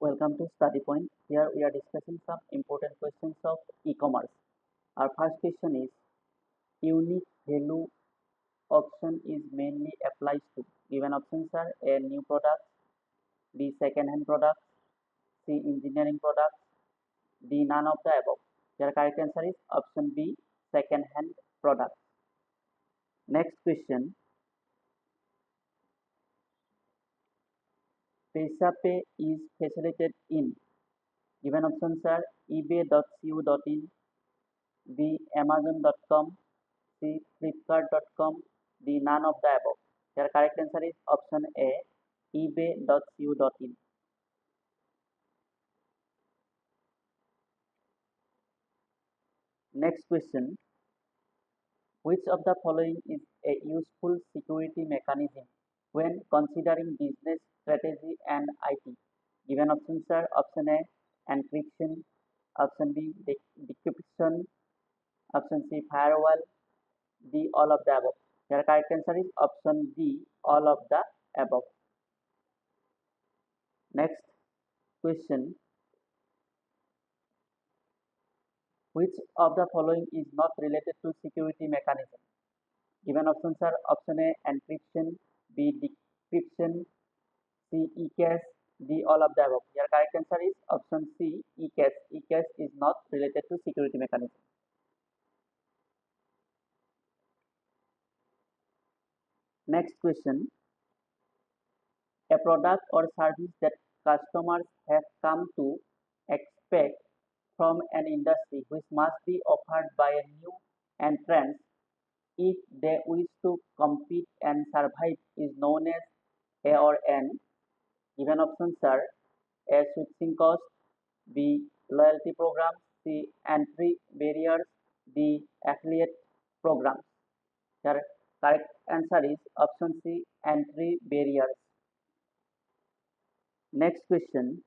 Welcome to Study Point. Here we are discussing some important questions of e-commerce. Our first question is unique value option is mainly applies to. Given options are A. New products, B. Second-hand products, C. Engineering products, D. None of the above. Your correct answer is option B. Second-hand products. Next question. PesaPay is facilitated in. Given options are ebay.co.in, B. Amazon.com, C. Flipkart.com, D. None of the above. Your correct answer is option A. ebay.co.in. Next question. Which of the following is a useful security mechanism when considering business strategy and IT? Given options are option A. Encryption, option B. Decryption, option C. Firewall, D. All of the above. Your correct answer is option D. All of the above. Next question. Which of the following is not related to security mechanism? Given options are option A. Encryption, B. Decryption, C. eCache, D. All of the above. Your correct answer is option C. eCache. eCache is not related to security mechanism. Next question. A product or service that customers have come to expect from an industry which must be offered by a new entrant if they wish to compete and survive is known as A or N. Given options are A. Switching cost, B. Loyalty programs, C. Entry barriers, D. Affiliate programs. The correct answer is option C. Entry barriers. Next question.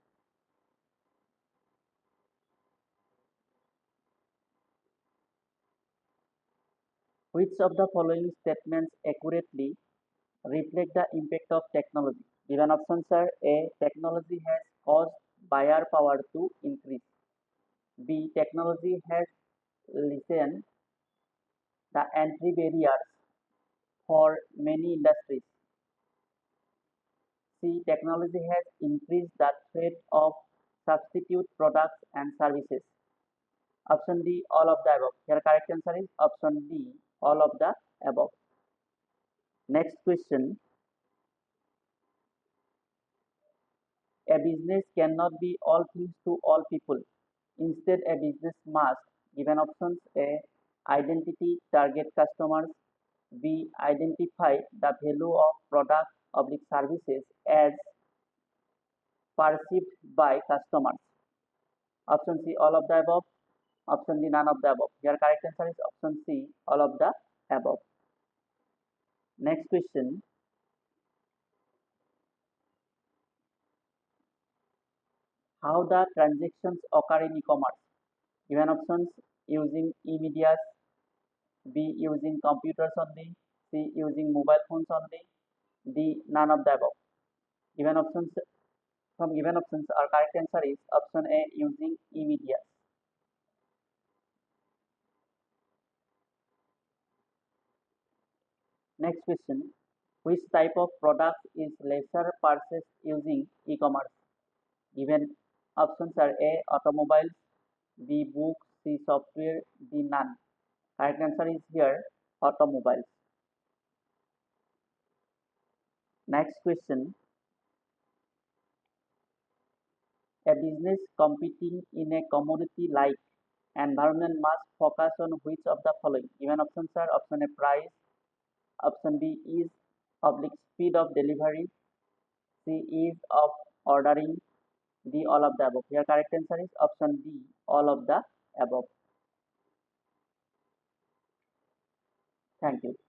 Which of the following statements accurately reflect the impact of technology? Given options are A. Technology has caused buyer power to increase. B. Technology has lessened the entry barriers for many industries. C. Technology has increased the threat of substitute products and services. Option D. All of the above. Your correct answer is option D. All of the above. Next question. A business cannot be all things to all people. Instead, a business must. Given options A. Identity target customers, B. Identify the value of products or services as perceived by customers. Option C. All of the above. Option D. None of the above. Your correct answer is option C. All of the above. Next question. How the transactions occur in e-commerce? Given options using e-medias, B. Using computers only, C. Using mobile phones only, D. None of the above. Given options From given options, our correct answer is option A. Using e-medias. Next question. Which type of product is lesser purchased using e-commerce? Given options are A. Automobiles, B. Books, C. Software, D. None. Correct answer is here automobiles. Next question. A business competing in a commodity like environment must focus on which of the following? Given options are option A. Price, option B. Ease oblique speed of delivery, C. Ease of ordering, D. All of the above. Your correct answer is option D. All of the above. Thank you.